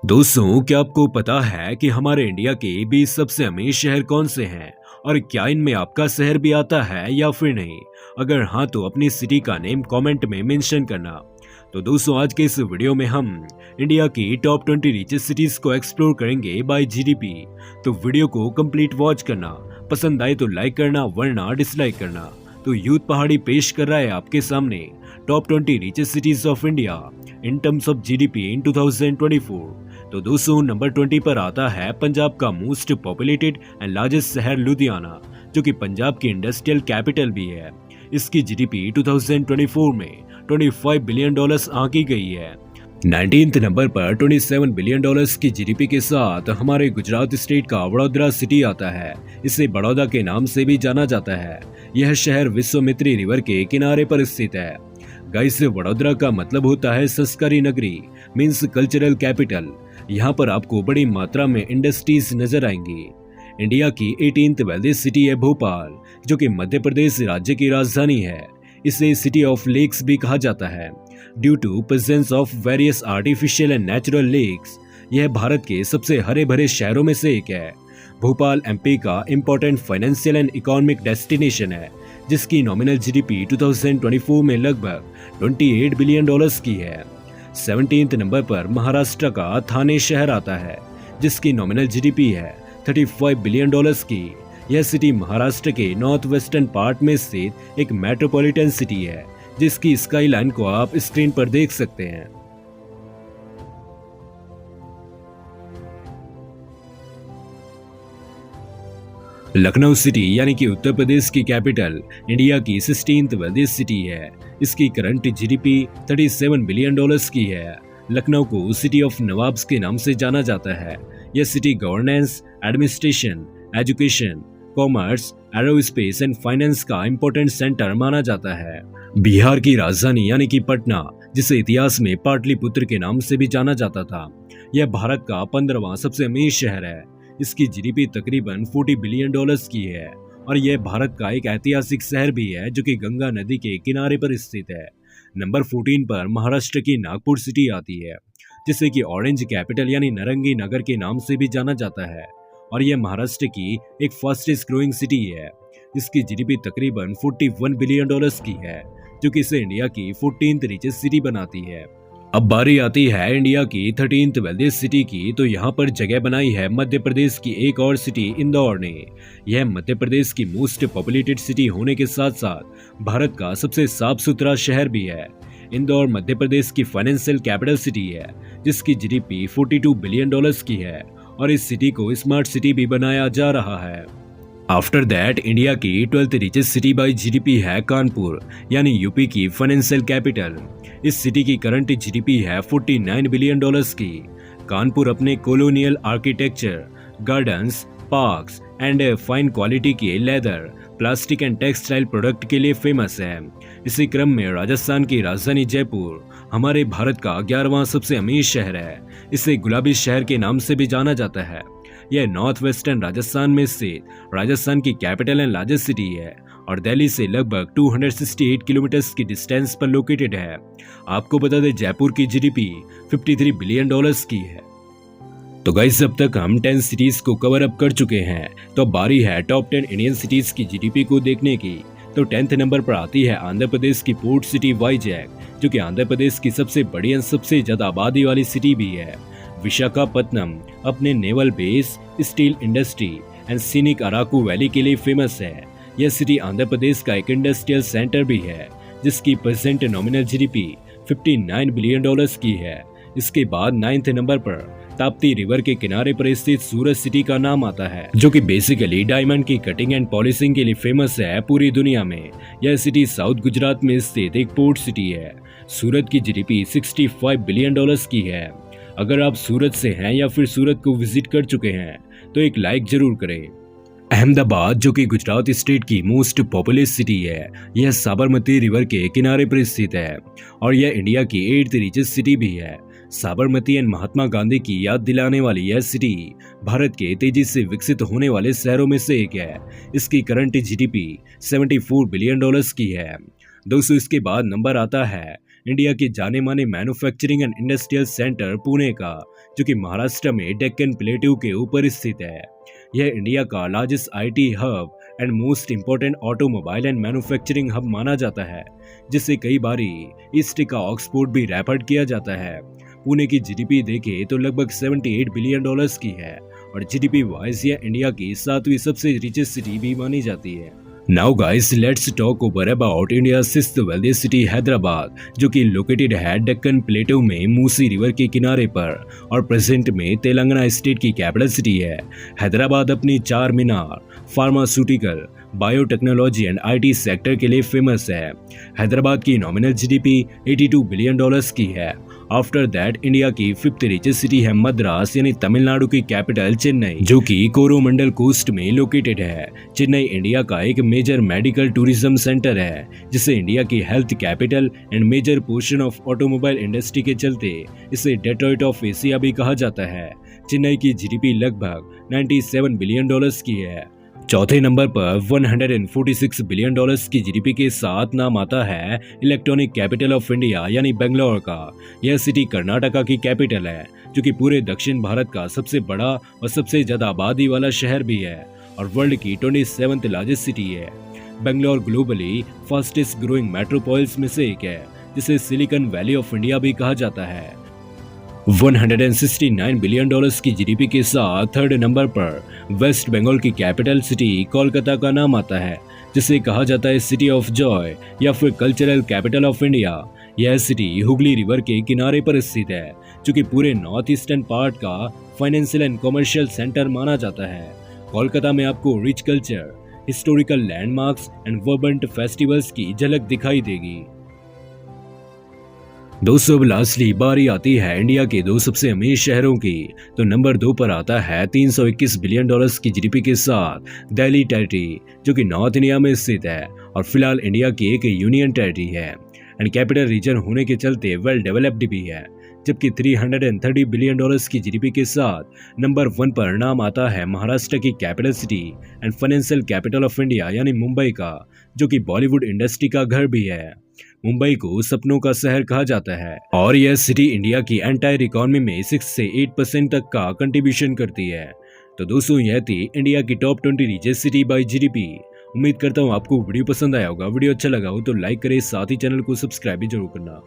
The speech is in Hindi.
दोस्तों, क्या आपको पता है कि हमारे इंडिया के 20 सबसे अमीर शहर कौन से हैं? और क्या इनमें आपका शहर भी आता है या फिर नहीं? अगर हाँ तो अपनी सिटी का नेम कमेंट में मेंशन करना। तो दोस्तों, आज के इस वीडियो में हम इंडिया की टॉप 20 रिचेस्ट सिटीज को एक्सप्लोर करेंगे बाय जीडीपी। तो वीडियो को कंप्लीट वॉच करना, पसंद आए तो लाइक करना वरना डिसलाइक करना। तो यूथ पहाड़ी पेश कर रहा है आपके सामने top 20 richest cities of India in terms of GDP in 2024। तो दोस्तों, नंबर 20 पर आता है पंजाब का मोस्ट पॉपुलेटेड एंड लार्जेस्ट शहर लुधियाना, जो कि पंजाब की इंडस्ट्रियल कैपिटल भी है। इसकी जीडीपी 2024 में $25 बिलियन आंकी गई है। 19th नंबर पर $27 बिलियन की जीडीपी के साथ हमारे गुजरात स्टेट का वडोदरा सिटी आता है। इसे बड़ौदा के नाम से भी जाना जाता है। यह शहर विश्वामित्री रिवर के किनारे पर स्थित है। गाइस, वडोदरा का मतलब होता है संस्कारी नगरी, मीन्स कल्चरल कैपिटल। यहाँ पर आपको बड़ी मात्रा में इंडस्ट्रीज नजर आएंगी। इंडिया की 18th वेल्थीस्ट सिटी है भोपाल, जो कि मध्य प्रदेश राज्य की राजधानी है। इसे सिटी ऑफ लेक्स भी कहा जाता है due to presence of various artificial and natural lakes. यह भारत के सबसे हरे भरे शहरों में से एक है। भोपाल एमपी का important financial and economic destination है, जिसकी नॉमिनल जीडीपी 2024 में लगभग $28 बिलियन की है। 17th नंबर पर महाराष्ट्र का थाने शहर आता है, जिसकी नॉमिनल जीडीपी है $35 बिलियन की। यह सिटी महाराष्ट्र के नॉर्थ वेस्टर्न पार्ट में स्थित एक मेट्रोपॉलिटन सिटी है, जिसकी स्काईलाइन को आप स्क्रीन पर देख सकते हैं। लखनऊ सिटी यानी कि उत्तर प्रदेश की कैपिटल इंडिया की 16th वेल्थीस्ट सिटी है। इसकी करंट जीडीपी $37 बिलियन की है। लखनऊ को सिटी ऑफ नवाब्स के नाम से जाना जाता है। यह city governance, administration, education, commerce, aerospace and finance का इम्पोर्टेंट सेंटर माना जाता है। बिहार की राजधानी यानी कि पटना, जिसे इतिहास में पाटलिपुत्र के नाम से भी जाना जाता था, यह भारत का 15वां सबसे अमीर शहर है। इसकी जीडीपी तकरीबन $40 बिलियन की है और यह भारत का एक ऐतिहासिक शहर भी है, जो कि गंगा नदी के किनारे पर स्थित है। नंबर 14 पर महाराष्ट्र की नागपुर सिटी आती है, जिसे कि ऑरेंज कैपिटल यानी नारंगी नगर के नाम से भी जाना जाता है और यह महाराष्ट्र की एक फास्टेस्ट ग्रोइंग सिटी है। इसकी जीडीपी तकरीबन $41 बिलियन की है, जो कि इसे इंडिया की 14th रिचेस्ट सिटी बनाती है। अब बारी आती है इंडिया की 13th वेल्थीस्ट सिटी की। तो यहाँ पर जगह बनाई है मध्य प्रदेश की एक और सिटी इंदौर ने। यह मध्य प्रदेश की मोस्ट पॉपुलेटेड सिटी होने के साथ साथ भारत का सबसे साफ सुथरा शहर भी है। इंदौर मध्य प्रदेश की फाइनेंशियल कैपिटल सिटी है, जिसकी जीडीपी $42 बिलियन की है और इस सिटी को स्मार्ट सिटी भी बनाया जा रहा है। आफ्टर दैट इंडिया की 12th richest city bye GDP है कानपुर, यानी यूपी की फाइनेंशियल कैपिटल। इस सिटी की करंट जीडीपी है $49 बिलियन की। कानपुर अपने colonial architecture, gardens, parks and fine quality के leather, plastic and textile product के लिए फेमस है। इसी क्रम में राजस्थान की राजधानी जयपुर हमारे भारत का 11वां सबसे अमीर शहर है। इसे गुलाबी शहर के नाम से भी जाना जाता है। यह नॉर्थ वेस्टर्न राजस्थान में स्थित राजस्थान की कैपिटल एंड लार्जेस्ट सिटी है और दिल्ली से लगभग 268 किलोमीटर की डिस्टेंस पर लोकेटेड है। आपको बता दें, जयपुर की जीडीपी $53 बिलियन की है। तो गाइस, अब तक हम 10 सिटीज को कवर अप कर चुके हैं। तो बारी है टॉप 10 इंडियन सिटीज की जीडीपी को देखने की। तो 10th नंबर पर आती है आंध्र प्रदेश की पोर्ट सिटी वाईजैक, जो कि आंध्र प्रदेश की सबसे बड़ी और सबसे ज्यादा आबादी वाली सिटी भी है। विशाखापत्तनम अपने naval base, steel industry and scenic Araku valley के लिए फेमस है। यह सिटी आंध्र प्रदेश का एक इंडस्ट्रियल सेंटर भी है, जिसकी प्रेजेंट नॉमिनल जीडीपी $59 बिलियन की है। इसके बाद 9th नंबर पर ताप्ती रिवर के किनारे पर स्थित सूरत सिटी का नाम आता है, जो कि बेसिकली डायमंड की कटिंग एंड पॉलिशिंग के लिए फेमस है पूरी दुनिया में। यह सिटी साउथ गुजरात में स्थित एक पोर्ट सिटी है। सूरत की जीडीपी $65 बिलियन की है। अगर आप सूरत से हैं या फिर सूरत को विजिट कर चुके हैं तो एक लाइक जरूर करें। अहमदाबाद, जो कि गुजरात स्टेट की मोस्ट पॉपुलस सिटी है, यह साबरमती रिवर के किनारे पर स्थित है और यह इंडिया की 8th रिचेस्ट सिटी भी है। साबरमती एंड महात्मा गांधी की याद दिलाने वाली यह सिटी भारत के तेजी से विकसित होने वाले शहरों में से एक है। इसकी करंट जीडीपी $74 बिलियन की है। दोस्तों, इसके बाद नंबर आता है इंडिया के जाने माने manufacturing and industrial centre Pune का, जो कि महाराष्ट्र में डेक्कन प्लेट्यू के ऊपर स्थित है। यह इंडिया का largest IT hub and most important automobile and manufacturing hub माना जाता है, जिसे कई बारी ईस्ट का ऑक्सफोर्ड भी रेफर किया जाता है। पुणे की जीडीपी देखें तो लगभग 78 बिलियन डॉलर्स की है और जीडीपी वाइज यह इंडिया की 7वीं सबसे रिचेस्ट सिटी भी मानी जाती है। Now guys, let's talk over about India 6th wealthiest city Hyderabad, जो कि लोकेटेड है डेक्कन प्लेट्यू में मूसी रिवर के किनारे पर और प्रेजेंट में तेलंगाना स्टेट की कैपिटल सिटी है। हैदराबाद अपनी Charminar, pharmaceutical, biotechnology and IT sector के लिए फेमस है। हैदराबाद की नॉमिनल जीडीपी 82 बिलियन डॉलर्स की है। आफ्टर दैट इंडिया की 5th रिचेस्ट सिटी है मद्रास, यानी तमिलनाडु की कैपिटल चेन्नई, जो कि कोरोमंडल कोस्ट में लोकेटेड है। चेन्नई इंडिया का एक मेजर मेडिकल टूरिज्म सेंटर है, जिसे इंडिया की health capital and major portion of automobile industry के चलते इसे डेट्रॉइट ऑफ एशिया भी कहा जाता है। चेन्नई की जीडीपी लगभग 97 बिलियन डॉलर्स की है। चौथे नंबर पर 146 बिलियन डॉलर्स की जीडीपी के साथ नाम आता है इलेक्ट्रॉनिक कैपिटल ऑफ इंडिया यानी बेंगलोर का। यह सिटी कर्नाटका की कैपिटल है, जो कि पूरे दक्षिण भारत का सबसे बड़ा और सबसे ज्यादा आबादी वाला शहर भी है और वर्ल्ड की 27th लार्जेस्ट सिटी है। बेंगलोर ग्लोबली फास्टेस्ट ग्रोइंग मेट्रोपॉलिस में से एक है, जिसे सिलिकॉन वैली ऑफ इंडिया भी कहा जाता है। 169 बिलियन डॉलर्स की जीडीपी के साथ थर्ड नंबर पर वेस्ट बंगाल की कैपिटल सिटी कोलकाता का नाम आता है, जिसे कहा जाता है सिटी ऑफ जॉय या फिर कल्चरल कैपिटल ऑफ इंडिया। यह सिटी हुगली रिवर के किनारे पर स्थित है, जो कि पूरे नॉर्थ ईस्टर्न पार्ट का फाइनेंशियल एंड कमर्शियल सेंटर माना जाता है। कोलकाता में आपको rich culture, historical landmarks and vibrant festivals की झलक दिखाई देगी। दोस्तों, अब लास्टली बारी आती है इंडिया के 2 सबसे अमीर शहरों की। तो नंबर 2 पर आता है 321 बिलियन डॉलर्स की जीडीपी के साथ दिल्ली टेरिटरी, जो कि नॉर्थ इंडिया में स्थित है और फिलहाल इंडिया की एक यूनियन टेरिटरी है एंड कैपिटल रीजन होने के चलते वेल डेवलप्ड भी है। जबकि 330 बिलियन डॉलर्स की जीडीपी के साथ नंबर 1 पर नाम आता है महाराष्ट्र की capital city and financial capital of India यानी मुंबई का, जो कि बॉलीवुड इंडस्ट्री का घर भी है। मुंबई को सपनों का शहर कहा जाता है और यह सिटी इंडिया की एंटायर इकोनॉमी में 6 से 8% तक का कंट्रीब्यूशन करती है। तो दोस्तों, यह थी इंडिया की top 20 richest city bye GDP. उम्मीद करता हूँ आपको वीडियो पसंद आया होगा। वीडियो अच्छा लगा हो तो लाइक करें, साथ ही चैनल को सब्सक्राइब भी जरूर करना।